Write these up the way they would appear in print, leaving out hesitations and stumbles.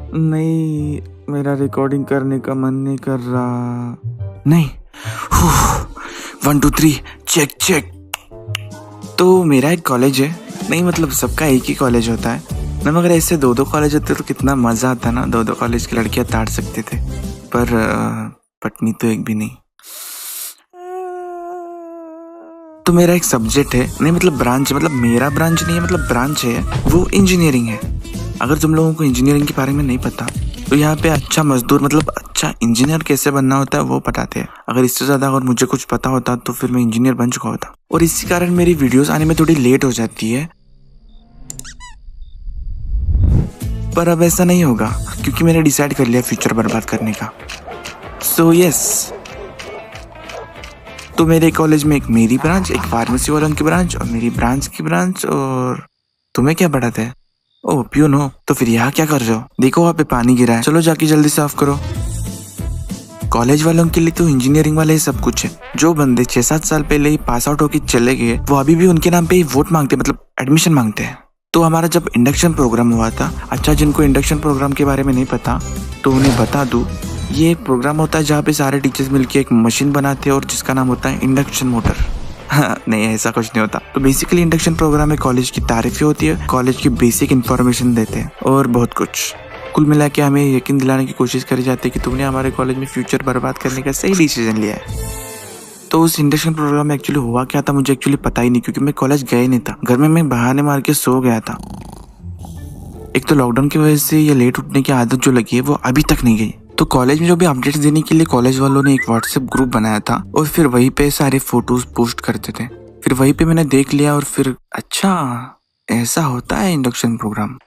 नहीं, मेरा रिकॉर्डिंग करने का मन नहीं कर रहा। नहीं, 1 2 3 चेक चेक। तो मेरा एक कॉलेज है, नहीं मतलब सबका एक ही कॉलेज होता है ना, मगर ऐसे 2 2 कॉलेज होते तो कितना मजा आता ना, 2 2 कॉलेज की लड़कियां ताड़ सकते थे, पर पटनी तो एक भी नहीं। तो मेरा एक सब्जेक्ट है, नहीं मतलब ब्रांच, मतलब मेरा ब्रांच नहीं है, मतलब ब्रांच है, वो इंजीनियरिंग है। अगर तुम लोगों को इंजीनियरिंग के बारे में नहीं पता तो यहाँ पे अच्छा मजदूर मतलब अच्छा इंजीनियर कैसे बनना होता है वो बताते हैं। अगर इससे ज्यादा अगर मुझे कुछ पता होता तो फिर मैं इंजीनियर बन चुका होता, और इसी कारण मेरी वीडियोस आने में थोड़ी लेट हो जाती है। पर अब ऐसा नहीं होगा क्योंकि मैंने डिसाइड कर लिया फ्यूचर बर्बाद करने का। सो यस, तो मेरे कॉलेज में एक मेरी ब्रांच, एक फार्मेसी वालों की ब्रांच और मेरी ब्रांच की ब्रांच। और तुम्हें क्या पढ़ाते हैं? ओह प्यून हो, तो फिर यहाँ क्या कर रहे हो? देखो वहाँ पे पानी गिरा है, चलो जाके जल्दी साफ करो। कॉलेज वालों के लिए तो इंजीनियरिंग वाले ही सब कुछ है। जो बंदे 6 7 साल पहले ही पास आउट होकर चले गए वो अभी भी उनके नाम पे ही वोट मांगते, मतलब एडमिशन मांगते हैं। तो हमारा जब इंडक्शन प्रोग्राम हुआ था, अच्छा जिनको इंडक्शन प्रोग्राम के बारे में नहीं पता तो उन्हें बता दूं, ये एक प्रोग्राम होता है जहाँ पे सारे टीचर्स मिलके एक मशीन बनाते हैं और जिसका नाम होता है इंडक्शन मोटर। हाँ, नहीं ऐसा कुछ नहीं होता। तो बेसिकली इंडक्शन प्रोग्राम में कॉलेज की तारीफें होती है, कॉलेज की बेसिक इन्फॉर्मेशन देते हैं और बहुत कुछ। कुल मिला के हमें यकीन दिलाने की कोशिश करी जाती है कि तुमने हमारे कॉलेज में फ्यूचर बर्बाद करने का सही डिसीजन लिया है। तो उस इंडक्शन प्रोग्राम में एक्चुअली हुआ क्या था मुझे एक्चुअली पता ही नहीं, क्योंकि मैं कॉलेज गया ही नहीं था। घर में मैं बहाने मार के सो गया था। एक तो लॉकडाउन की वजह से ये लेट उठने की आदत जो लगी है वो अभी तक नहीं गई। तो कॉलेज में जो भी अपडेट्स देने के लिए कॉलेज वालों ने एक व्हाट्सएप ग्रुप बनाया था और फिर वहीं पे सारे फोटोज पोस्ट करते थे। फिर वहीं पे मैंने देख लिया और फिर अच्छा ऐसा होता है इंडक्शन प्रोग्राम।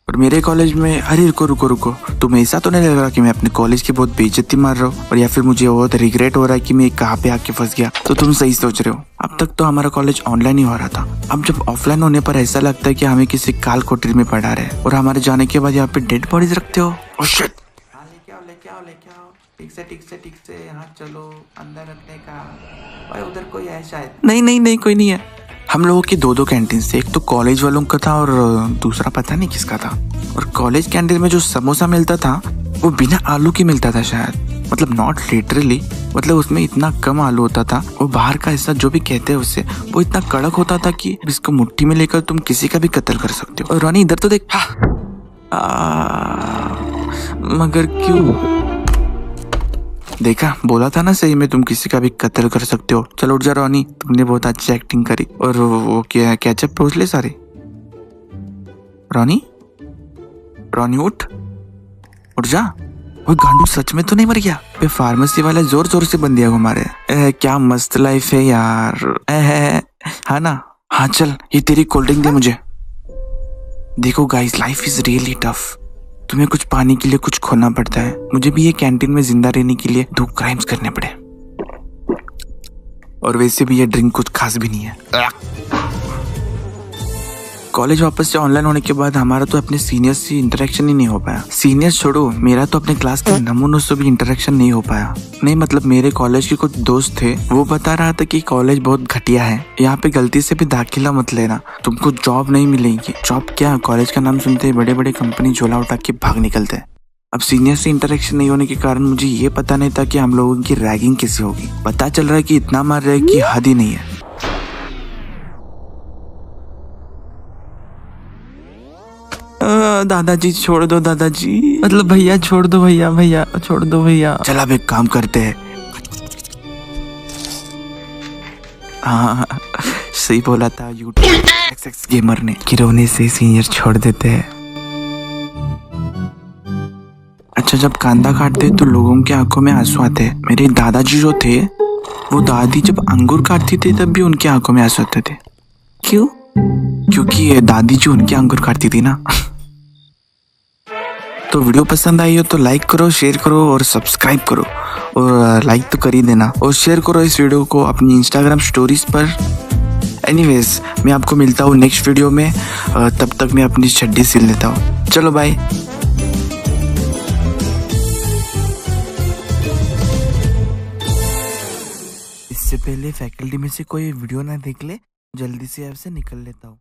और मेरे कॉलेज में, अरे रुको रुको रुको, तुम्हें ऐसा तो नहीं लग रहा कि मैं अपने कॉलेज की बहुत बेइज्जती मार रहा हूँ और या फिर मुझे बहुत रिग्रेट हो रहा है कि मैं कहाँ पे आके फंस गया? तो तुम सही सोच रहे हो। अब तक तो हमारा कॉलेज ऑनलाइन ही हो रहा था, अब जब ऑफलाइन होने पर ऐसा लगता है कि हमें किसी काल कोठरी में पड़ा रहे और हमारे जाने के बाद यहाँ पे डेड बॉडीज रखते हो। ओह शिट, लेके आओ, ठीक से यहाँ चलो, अंदर रखने का। भाई उधर कोई है शायद? नहीं कोई नहीं है। हम लोगों की 2 2 कैंटीन से, एक तो कॉलेज वालों का था और दूसरा पता नहीं किसका था। और कॉलेज कैंटीन में जो समोसा मिलता था वो बिना आलू की मिलता था शायद, मतलब नॉट लिटरली, मतलब उसमें इतना कम आलू होता था। वो बाहर का हिस्सा जो भी कहते हैं उससे वो इतना कड़क होता था कि इसको मुट्ठी में लेकर तुम किसी का भी कत्ल कर सकते हो। और रोनी इधर तो देख। मगर क्यों? देखा, बोला था ना सही में तुम किसी का भी कत्ल कर सकते हो। चलो उठ जा रोनी, तुमने बहुत अच्छी एक्टिंग करी। और वो क्या कैचअप पहुंच ले सारे। रोनी उठ जा। वो गांडू सच में तो नहीं मर गया? पे फार्मेसी वाले जोर जोर से बंदिया घुमा रहे। क्या मस्त लाइफ है यार। हाँ ना, हाँ चल ये तेरी कोल्ड ड्रिंक दे मुझे। देखो guys, life is really tough. तुम्हें कुछ पाने के लिए कुछ खोना पड़ता है। मुझे भी ये कैंटीन में जिंदा रहने के लिए 2 क्राइम्स करने पड़े। और वैसे भी ये ड्रिंक कुछ खास भी नहीं है। कॉलेज वापस से ऑनलाइन होने के बाद हमारा तो अपने सीनियर्स से इंटरेक्शन ही नहीं हो पाया। सीनियर्स छोड़ो, मेरा तो अपने क्लास के नमूनों से भी इंटरेक्शन नहीं हो पाया। नहीं मतलब मेरे कॉलेज के कुछ दोस्त थे, वो बता रहा था कि कॉलेज बहुत घटिया है, यहाँ पे गलती से भी दाखिला मत लेना, तुमको जॉब नहीं मिलेगी। जॉब क्या, कॉलेज का नाम सुनते ही बड़े बड़े कंपनी झोला उठा के भाग निकलते हैं। अब सीनियर से इंटरेक्शन नहीं होने के कारण मुझे ये पता नहीं था कि हम लोगों की रैगिंग कैसी होगी। पता चल रहा है कि इतना मार रहे कि हद ही नहीं है। दादाजी छोड़ दो, दादाजी मतलब भैया छोड़ दो, भैया छोड़ दो भैया। चल अब एक काम करते हैं। हाँ सही बोला था यूट्यूब एक्स गेमर ने कि रोने से सीनियर छोड़ देते हैं। अच्छा जब कांदा काटते तो लोगों की आंखों में आंसू आते हैं। मेरे दादाजी जो थे, वो दादी जब अंगूर काटती थी तब भी उनकी आंखों में आंसू आते थे। क्यों? क्योंकि दादी जी उनके अंगूर काटती थी ना। तो वीडियो पसंद आई हो तो लाइक करो, शेयर करो और सब्सक्राइब करो। और लाइक तो कर ही देना और शेयर करो इस वीडियो को अपनी इंस्टाग्राम स्टोरीज पर। एनीवेज मैं आपको मिलता हूँ नेक्स्ट वीडियो में, तब तक मैं अपनी चड्डी सिल लेता हूँ। चलो बाय। इससे पहले फैकल्टी में से कोई वीडियो ना देख ले, जल्दी से ऐप से निकल लेता हूँ।